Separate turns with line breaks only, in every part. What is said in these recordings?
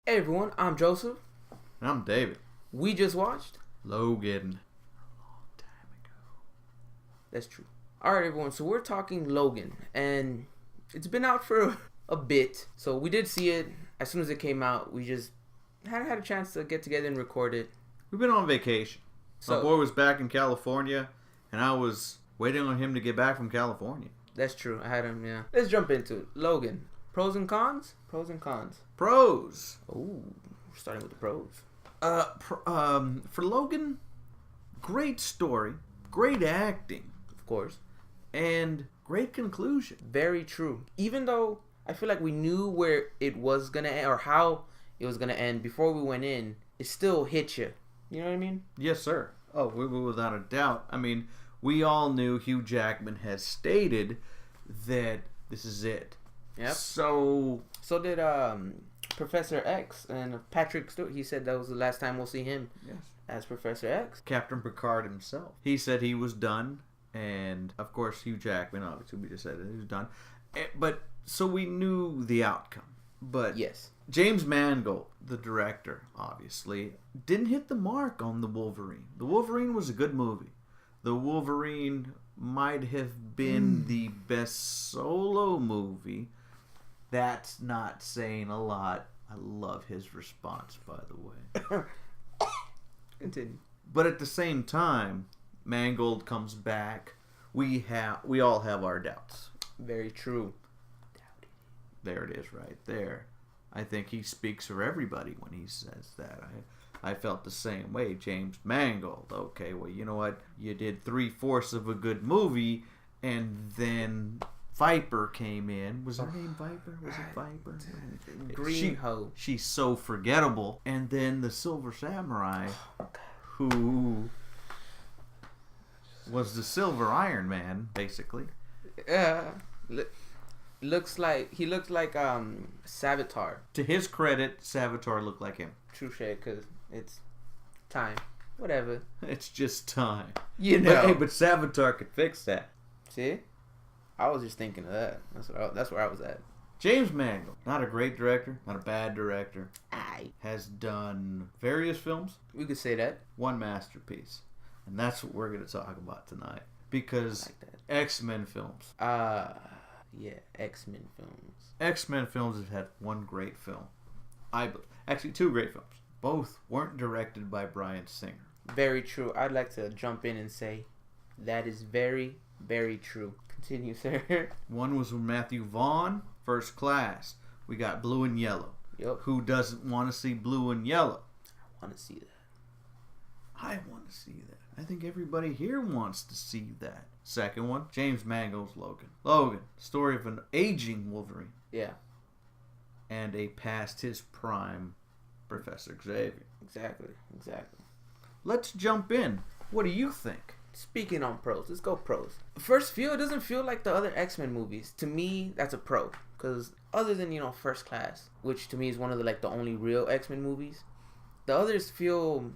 Hey everyone, I'm Joseph.
And I'm David.
We just watched
Logan. A long time ago.
That's true. Alright everyone, so we're talking Logan. And it's been out for a bit. So we did see it as soon as it came out. We just hadn't had a chance to get together and record it.
We've been on vacation.
So,
my boy was back in California, and I was waiting on him to get back from California.
That's true. I had him, yeah. Let's jump into it. Logan. Pros and cons? Pros and cons.
Pros.
Ooh, we're starting with the pros.
For Logan, great story, great acting,
Of course.
and great conclusion.
Very true. Even though I feel like we knew where it was going to end, or how it was going to end before we went in, it still hit you. You know what I mean?
Yes, sir. Oh, without a doubt. I mean, we all knew Hugh Jackman has stated that this is it.
Yep.
So
did Professor X and Patrick Stewart. He said that was the last time we'll see him as Professor X.
Captain Picard himself. He said he was done, and of course Hugh Jackman, obviously we just said that he was done. But so we knew the outcome. But
Yes.
James Mangold, the director, obviously didn't hit the mark on the Wolverine. The Wolverine was a good movie. The Wolverine might have been the best solo movie. That's not saying a lot. I love his response, by the way.
Continue.
But at the same time, Mangold comes back. We all have our doubts.
Very true.
There it is, right there. I think he speaks for everybody when he says that. I felt the same way. James Mangold. Okay, well, you know what? You did 3/4 of a good movie, and then Viper came in. Was her name Viper? Was it Viper?
Green Hoe.
She's so forgettable. And then the Silver Samurai, who was the Silver Iron Man, basically.
Looks like Savitar.
To his credit, Savitar looked like him.
True shade, because it's time. Whatever.
It's just time.
You know.
But Savitar could fix that.
See? I was just thinking of that. That's where I was at.
James Mangold, not a great director, not a bad director.
Aye.
Has done various films.
We could say that.
One masterpiece. And that's what we're going to talk about tonight. Because
Like that.
X-Men films.
Yeah, X-Men films.
X-Men films have had one great film. Actually, two great films. Both weren't directed by Bryan Singer.
Very true. I'd like to jump in and say that is very, very true. Continue, sir.
One was with Matthew Vaughn, First Class. We got Blue and Yellow.
Yep.
Who doesn't want to see Blue and Yellow?
I want to see that.
I want to see that. I think everybody here wants to see that. Second one, James Mangold's Logan. Logan, story of an aging Wolverine.
Yeah.
And a past his prime Professor Xavier.
Exactly.
Let's jump in. What do you think?
Speaking on pros, let's go pros. First feel, it doesn't feel like the other X-Men movies. To me, that's a pro. Because other than, First Class, which to me is one of the only real X-Men movies, the others feel,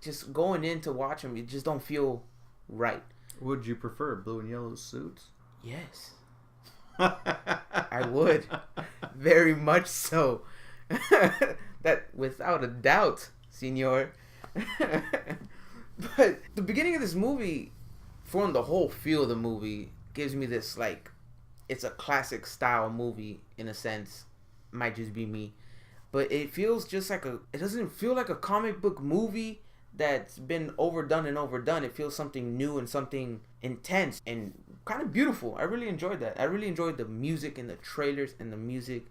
just going in to watch them, it just don't feel right.
Would you prefer blue and yellow suits?
Yes. I would. Very much so. That without a doubt, senor. But the beginning of this movie, from the whole feel of the movie, gives me this it's a classic style movie in a sense. Might just be me. But it feels just it doesn't feel like a comic book movie that's been overdone. It feels something new and something intense and kind of beautiful. I really enjoyed that. I really enjoyed the music in the trailers and the music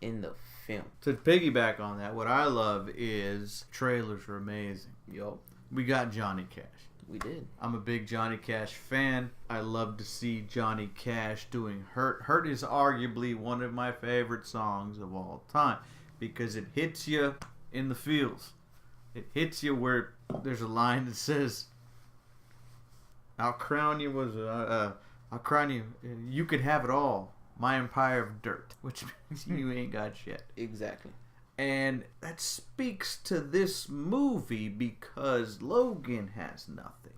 in the film.
To piggyback on that, what I love is trailers are amazing.
Yo,
We got Johnny Cash.
we did.
I'm a big Johnny Cash fan. I love to see Johnny Cash doing Hurt. Hurt is arguably one of my favorite songs of all time because it hits you in the feels. It hits you where there's a line that says, I'll crown you you could have it all. My empire of dirt. Which means you ain't got shit.
Exactly.
And that speaks to this movie because Logan has nothing.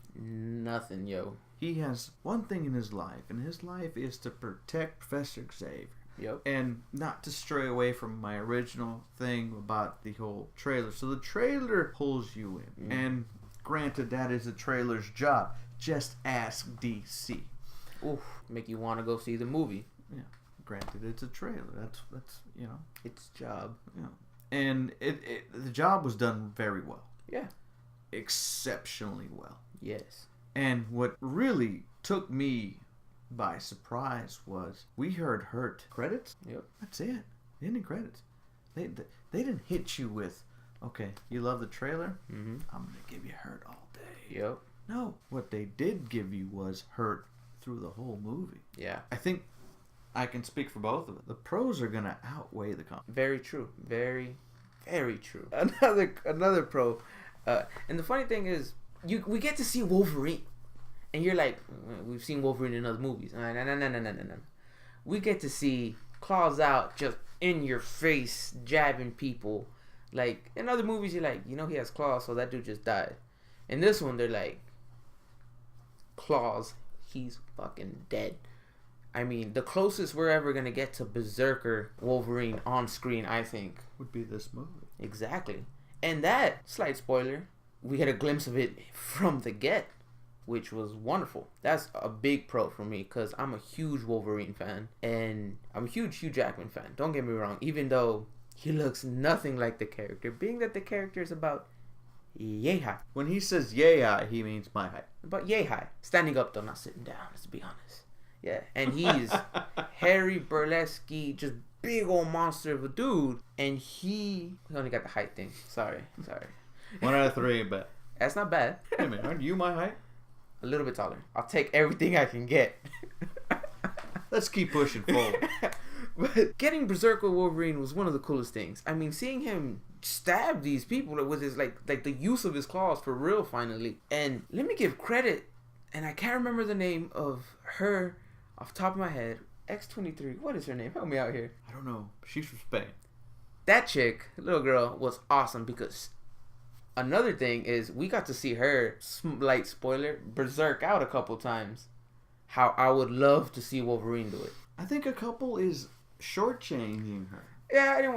Nothing, yo.
He has one thing in his life, and his life is to protect Professor Xavier.
Yep.
And not to stray away from my original thing about the whole trailer. So the trailer pulls you in. And granted, that is a trailer's job. Just ask DC.
Oof, make you want to go see the movie.
Yeah. Granted, it's a trailer. That's you know.
Its job.
Yeah. And the job was done very well.
Yeah.
Exceptionally well.
Yes.
And what really took me by surprise was we heard Hurt credits.
Yep.
That's it. Ending credits. They didn't hit you with, okay, you love the trailer?
Mm-hmm.
I'm going to give you Hurt all day.
Yep.
No. What they did give you was Hurt through the whole movie.
Yeah.
I think I can speak for both of them. The pros are going to outweigh the cons.
Very true. Very, very true. Another pro. And the funny thing is, we get to see Wolverine. And you're like, we've seen Wolverine in other movies. No. We get to see claws out, just in your face, jabbing people. Like, in other movies, you're like, he has claws, so that dude just died. In this one, they're like, claws, he's fucking dead. I mean, the closest we're ever going to get to Berserker Wolverine on screen, I think,
would be this movie.
Exactly. And that, slight spoiler, we had a glimpse of it from the get, which was wonderful. That's a big pro for me because I'm a huge Wolverine fan and I'm a huge Hugh Jackman fan. Don't get me wrong, even though he looks nothing like the character, being that the character is about yay high.
When he says yay high, he means my height.
About yay high. Standing up though, not sitting down, let's be honest. Yeah, and he's hairy, burlesque, just big old monster of a dude, and he only got the height thing. Sorry.
1 out of 3, but
that's not bad.
Hey man, aren't you my height?
A little bit taller. I'll take everything I can get.
Let's keep pushing forward.
But getting Berserker Wolverine was one of the coolest things. I mean, seeing him stab these people with his like the use of his claws for real finally. And let me give credit, and I can't remember the name of her off the top of my head. X-23. What is her name? Help me out here.
I don't know. She's from Spain.
That chick, little girl, was awesome because another thing is we got to see her, light spoiler, berserk out a couple times. How I would love to see Wolverine do it.
I think a couple is shortchanging her.
Yeah, I didn't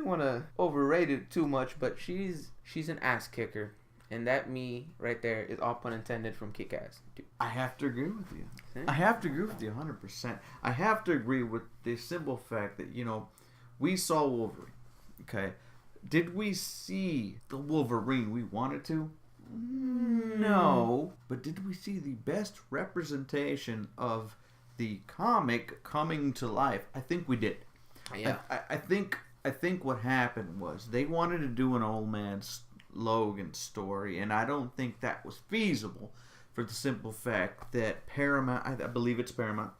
want to overrate it too much, but she's an ass kicker, and that me right there is all pun intended from Kick-Ass.
I have to agree with you. I have to agree with you 100%. I have to agree with the simple fact that we saw Wolverine. Okay, did we see the Wolverine we wanted to? No, but did we see the best representation of the comic coming to life? I think we did.
Yeah.
I think what happened was they wanted to do an old man Logan story, and I don't think that was feasible for the simple fact that Paramount, I believe it's Paramount,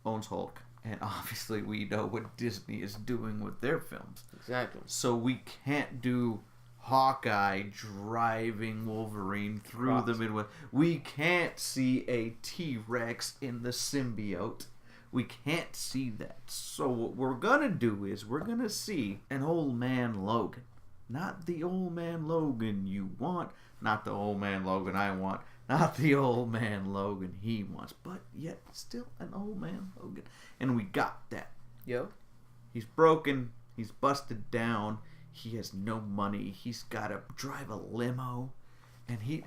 owns Hulk. And obviously we know what Disney is doing with their films.
Exactly.
So we can't do Hawkeye driving Wolverine through the Midwest. We can't see a T-Rex in the symbiote. We can't see that. So what we're going to do is we're going to see an old man Logan. Not the old man Logan you want. Not the old man Logan I want. Not the old man Logan he wants. But yet still an old man Logan. And we got that.
Yo.
He's broken. He's busted down. He has no money. He's got to drive a limo. And he's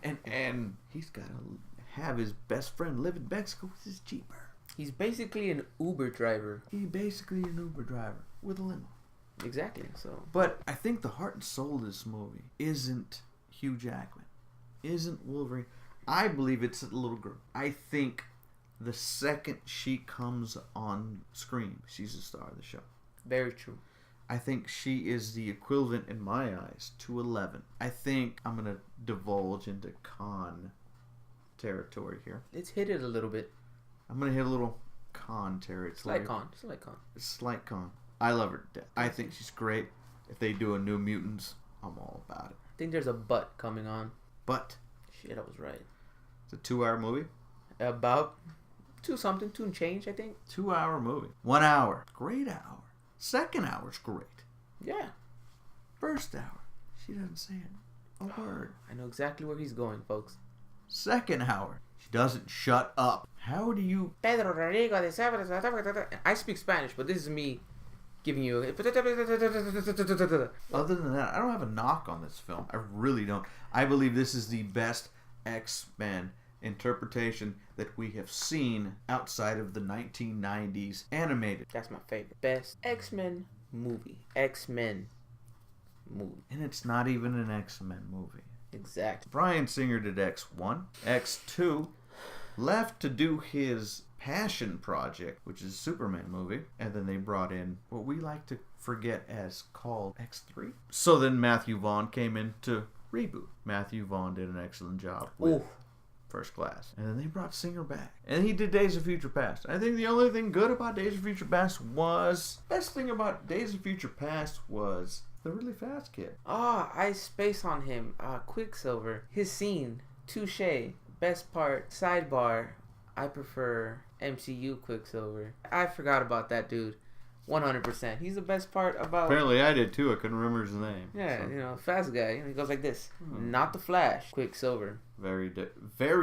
got to have his best friend live in Mexico because it's cheaper.
He's basically an Uber driver.
He's basically an Uber driver with a limo.
Exactly. So,
but I think the heart and soul of this movie isn't Hugh Jackman, isn't Wolverine. I believe it's a little girl. I think the second she comes on screen, she's the star of the show.
Very true.
I think she is the equivalent in my eyes to 11. I think I'm gonna divulge into con territory here.
Let's hit it a little bit.
I'm gonna hit a little con territory. Slight con. I love her to death. I think she's great. If they do a New Mutants, I'm all about it.
I think there's a but coming on.
But
shit, I was right.
It's a 2-hour movie.
About 2 and change, I think.
2-hour movie. 1 hour. Great hour. Second hour's great.
Yeah.
First hour. She doesn't say a word.
I know exactly where he's going, folks.
Second hour, she doesn't shut up. How do you...
Pedro Rodrigo de Sabres. I speak Spanish, but this is me giving you...
Other than that, I don't have a knock on this film. I really don't. I believe this is the best X-Men interpretation that we have seen outside of the 1990s animated.
That's my favorite. Best X-Men movie. X-Men movie.
And it's not even an X-Men movie.
Exactly.
Bryan Singer did X1. X2 left to do his passion project, which is a Superman movie, and then they brought in what we like to forget as called X3. So then Matthew Vaughn came in to reboot. Matthew Vaughn did an excellent job with First Class. And then they brought Singer back. And he did Days of Future Past. I think the only thing good about Days of Future Past was... Best thing about Days of Future Past was the really fast kid.
I space on him. Quicksilver. His scene. Touche. Best part. Sidebar. I prefer MCU Quicksilver. I forgot about that dude. 100%. He's the best part about...
Apparently I did too. I couldn't remember his name.
Yeah,
So.
Fast guy. He goes like this. Not the Flash. Quicksilver.
Very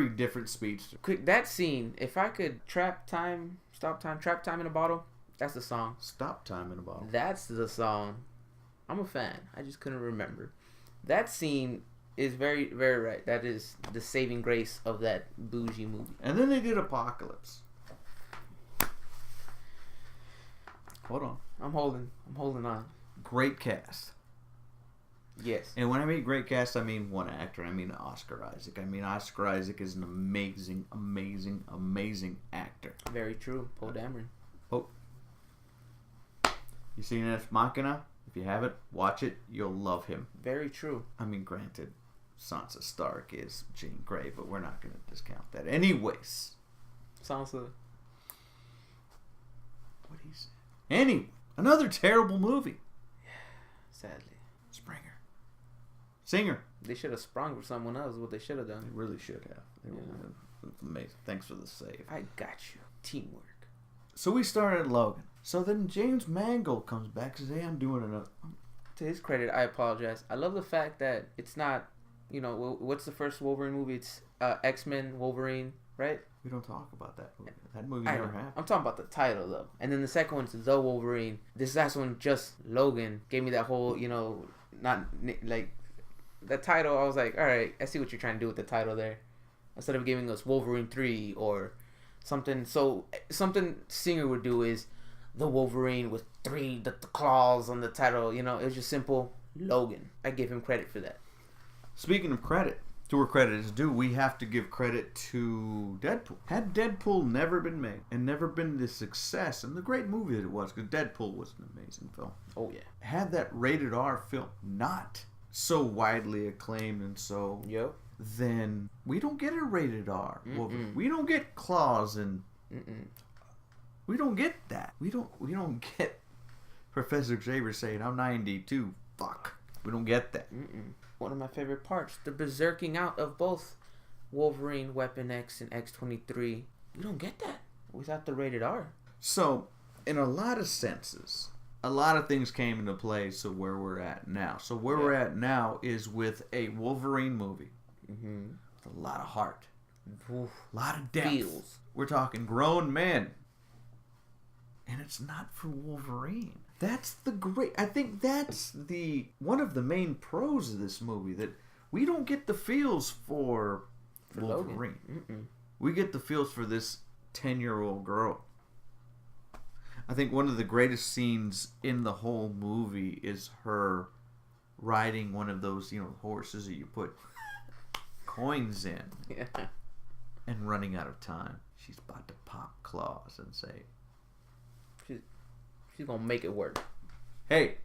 different speedster.
That scene, if I could trap time in a bottle, that's the song.
Stop time in a bottle.
That's the song. I'm a fan. I just couldn't remember. That scene is very, very right. That is the saving grace of that bougie movie.
And then they did Apocalypse. Hold on.
I'm holding on.
Great cast.
Yes.
And when I mean great cast, I mean one actor. I mean Oscar Isaac. Oscar Isaac is an amazing, amazing, amazing actor.
Very true. Paul Dameron.
Oh. You seen Ex Machina? If you haven't, watch it. You'll love him.
Very true.
I mean, granted, Sansa Stark is Jean Grey, but we're not going to discount that. Anyways.
Sansa.
What he said. Anyway, another terrible movie.
Sadly.
Springer. Singer.
They should have sprung for someone else. What they should have
They
done.
really should have. Amazing. Thanks for the save.
I got you. Teamwork.
So we started Logan. So then James Mangold comes back and says, hey, I'm doing another.
To his credit, I apologize. I love the fact that it's not, what's the first Wolverine movie? It's X-Men Wolverine, right?
We don't talk about that movie. That movie never happened.
I'm talking about the title, though. And then the second one's The Wolverine. This last one, just Logan, gave me that whole, not, like, the title. I was like, all right, I see what you're trying to do with the title there. Instead of giving us Wolverine 3 or something. So, something Singer would do is The Wolverine with 3 the claws on the title. It was just simple Logan. I give him credit for that.
Speaking of credit, to where credit is due, we have to give credit to Deadpool. Had Deadpool never been made and never been the success and the great movie that it was, because Deadpool was an amazing film.
Oh, yeah.
Had that rated R film not so widely acclaimed and so...
Yep.
Then we don't get a rated R. We don't get claws and... We don't get that. We don't get Professor Xavier saying, I'm 92. Fuck. We don't get that.
One of my favorite parts, the berserking out of both Wolverine, Weapon X, and X-23. You don't get that without the rated R.
So, in a lot of senses, a lot of things came into play to where we're at now. So where we're at now is with a Wolverine movie. With a lot of heart. A lot of depth.
Feels.
We're talking grown men. And it's not for Wolverine. That's the great... I think that's one of the main pros of this movie, that we don't get the feels for Wolverine. We get the feels for this 10-year-old girl. I think one of the greatest scenes in the whole movie is her riding one of those, horses that you put coins in.
Yeah.
And running out of time. She's about to pop claws and say...
She's gonna make it work.
Hey,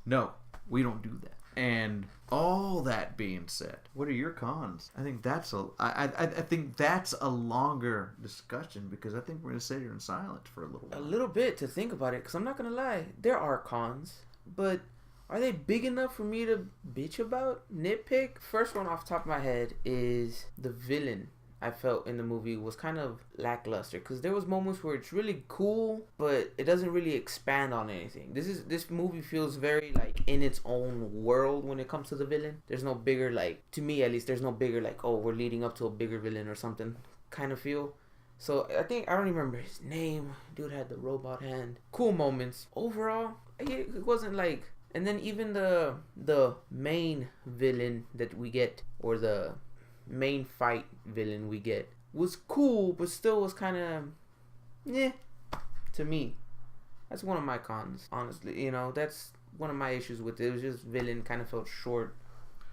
no, we don't do that. And all that being said, what are your cons? I think that's I think that's a longer discussion, because I think we're gonna sit here in silence for a little while.
A little bit to think about it, because I'm not gonna lie, there are cons, but are they big enough for me to bitch about? Nitpick? First one off the top of my head is the villain. I felt in the movie was kind of lackluster, because there was moments where it's really cool, but it doesn't really expand on anything. This movie feels very like in its own world when it comes to the villain. There's no bigger, like, to me at least, there's no bigger like, oh, we're leading up to a bigger villain or something kind of feel. So I don't remember his name. Dude had the robot hand. Cool moments. Overall, it wasn't like. And then even the main villain that we get, or the main fight villain we get, was cool, but still was kind of, to me. That's one of my cons, honestly. That's one of my issues with it. It was just villain kind of felt short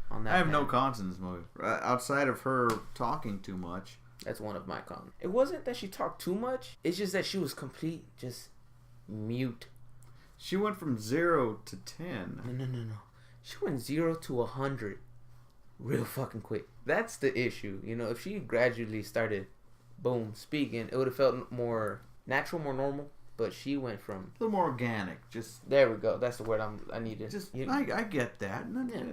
on that.
I have no cons in this movie outside of her talking too much.
That's one of my cons. It wasn't that she talked too much. It's just that she was just mute.
She went from 0 to 10.
No. She went 0 to 100 real fucking quick. That's the issue. If she gradually started, boom, speaking, it would have felt more natural, more normal. But she went from...
a little more organic. Just
there we go. That's the word I needed.
I get that. Yeah.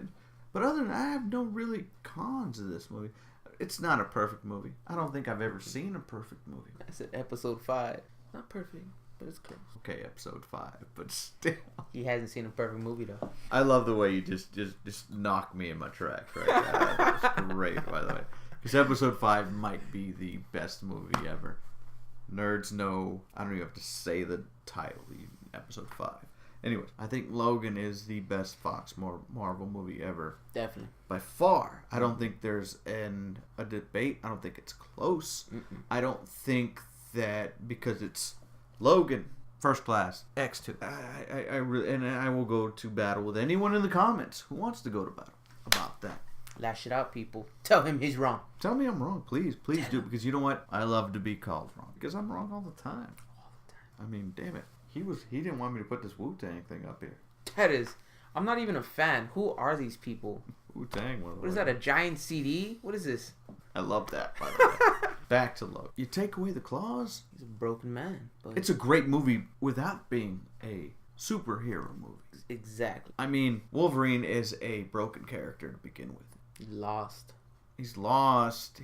But other than that, I have no really cons of this movie. It's not a perfect movie. I don't think I've ever seen a perfect movie.
I said episode 5. Not perfect, but it's close.
Okay, episode 5, but still.
He hasn't seen a perfect movie, though.
I love the way you just knocked me in my tracks right now. That's great, by the way. Because episode 5 might be the best movie ever. Nerds know. I don't even have to say the title. Episode 5. Anyways, I think Logan is the best Fox Marvel movie ever.
Definitely.
By far. I don't think there's a debate. I don't think it's close.
Mm-mm.
I don't think that because it's Logan, First Class, X2. I really, and I will go to battle with anyone in the comments who wants to go to battle about that.
Lash it out, people. Tell him he's wrong.
Tell me I'm wrong. Please do. Because you know what? I love to be called wrong. Because I'm wrong all the time. I mean, damn it. He didn't want me to put this Wu-Tang thing up here.
That is... I'm not even a fan. Who are these people?
Wu-Tang.
What is that, a giant CD? What is this?
I love that, by the way. Back to Logan. You take away the claws?
He's a broken man. But...
it's a great movie without being a superhero movie.
Exactly.
I mean, Wolverine is a broken character to begin with.
He's lost.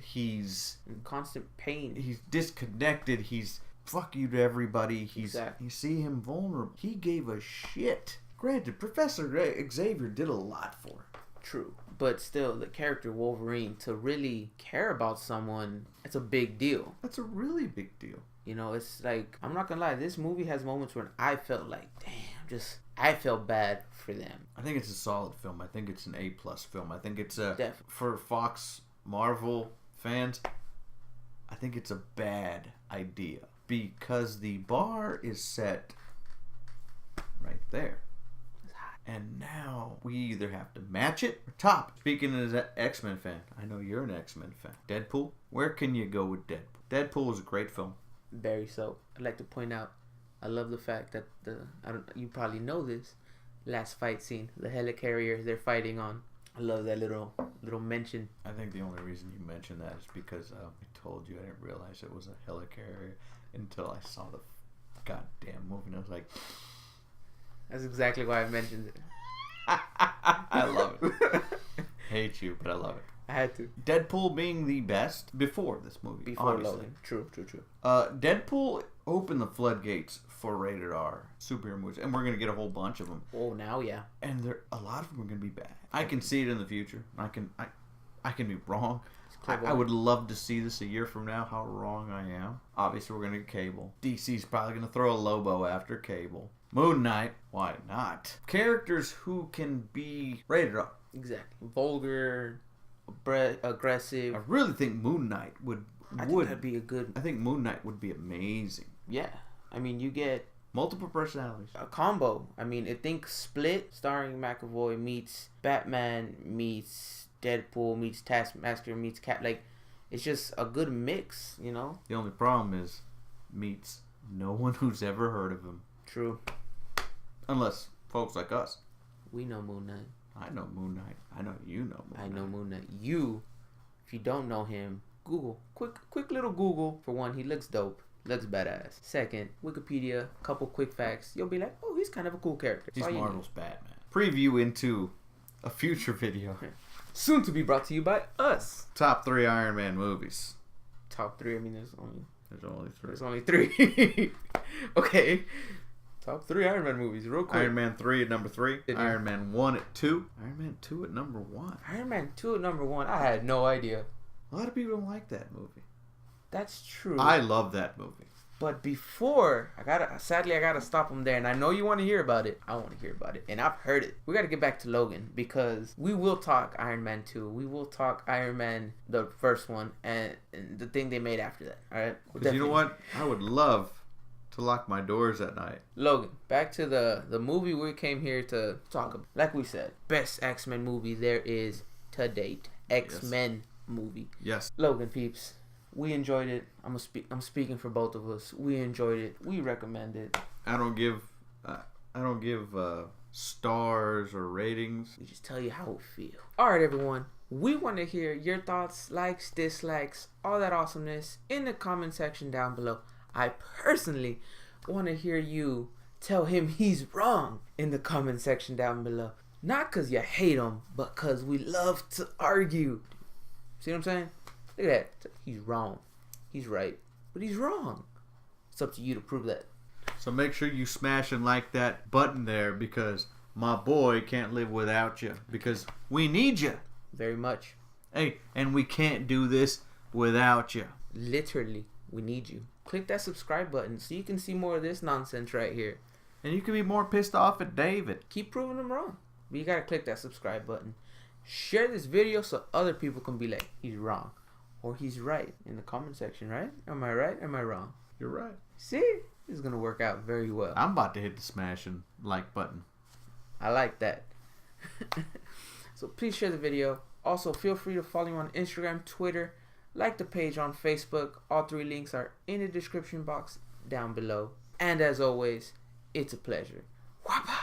He's
in constant pain.
He's disconnected. He's fuck you to everybody.
Exactly.
You see him vulnerable. He gave a shit. Granted, Professor Xavier did a lot for him.
True. But still, the character Wolverine, to really care about someone, it's a big deal.
That's a really big deal.
It's like, I'm not gonna lie, this movie has moments when I felt like, damn, I felt bad for them.
I think it's a solid film. I think it's an A+ film. I think it's
Definitely.
For Fox Marvel fans, I think it's a bad idea. Because the bar is set right there. And now we either have to match it or top it. Speaking as an X-Men fan, I know you're an X-Men fan. Deadpool? Where can you go with Deadpool? Deadpool is a great film.
Very so. I'd like to point out, I love the fact that you probably know this, last fight scene, the helicarrier they're fighting on. I love that little mention.
I think the only reason you mentioned that is because I told you I didn't realize it was a helicarrier until I saw the goddamn movie and I was like...
That's exactly why I mentioned it.
I love it. Hate you, but I love it.
I had to.
Deadpool being the best before this movie.
Before
obviously.
Logan. True.
Deadpool opened the floodgates for rated R superhero movies, and we're going to get a whole bunch of them.
Oh, now, yeah.
And a lot of them are going to be bad. I can see it in the future. I can be wrong. I would love to see this a year from now, how wrong I am. Obviously, we're going to get Cable. DC's probably going to throw a Lobo after Cable. Moon Knight, why not? Characters who can be rated R.
Exactly. Vulgar, aggressive.
I really think Moon Knight would
that'd be a good...
I think Moon Knight would be amazing.
Yeah. I mean, you get...
multiple personalities.
A combo. I mean, I think Split, starring McAvoy, meets Batman, meets Deadpool, meets Taskmaster, meets Cat. Like, it's just a good mix,
The only problem is, meets no one who's ever heard of him.
True.
Unless folks like us.
We know Moon Knight.
I know Moon Knight. I know you know Moon Knight.
I know Moon Knight. If you don't know him, Google. Quick little Google. For one, he looks dope. Looks badass. Second, Wikipedia. Couple quick facts. You'll be like, oh, he's kind of a cool character.
He's Marvel's Batman. Preview into a future video.
Soon to be brought to you by us.
Top 3 Iron Man movies.
top 3. I mean, there's
only 3.
There's only 3. Okay. Top 3 Iron Man movies, real quick.
Iron Man 3 at number 3. Iron Man 1 at 2. Iron Man 2 at number 1.
Iron Man 2 at number 1. I had no idea.
A lot of people don't like that movie.
That's true.
I love that movie.
But before, I gotta stop him there. And I know you want to hear about it. I want to hear about it. And I've heard it. We gotta get back to Logan, because we will talk Iron Man 2. We will talk Iron Man, the first one, and the thing they made after that. Alright?
Because you know what? I would love to lock my doors at night.
Logan, back to the movie we came here to talk about. Like we said, best X-Men movie there is to date. X-Men movie.
Yes.
Logan, peeps. We enjoyed it. I'm speaking for both of us. We enjoyed it. We recommend it.
I don't give stars or ratings.
We just tell you how we feel. All right, everyone. We want to hear your thoughts, likes, dislikes, all that awesomeness in the comment section down below. I personally want to hear you tell him he's wrong in the comment section down below. Not because you hate him, but because we love to argue. See what I'm saying? Look at that. He's wrong. He's right. But he's wrong. It's up to you to prove that.
So make sure you smash and like that button there, because my boy can't live without you. Because we need you.
Very much.
Hey, and we can't do this without you.
Literally, we need you. Click that subscribe button so you can see more of this nonsense right here.
And you can be more pissed off at David.
Keep proving him wrong. But you gotta click that subscribe button. Share this video so other people can be like, he's wrong. Or he's right in the comment section, right? Am I right? Am I wrong?
You're right.
See? This is going to work out very well.
I'm about to hit the smash and like button.
I like that. So please share the video. Also, feel free to follow me on Instagram, Twitter, like the page on Facebook. All 3 links are in the description box down below. And as always, it's a pleasure. Whoppa!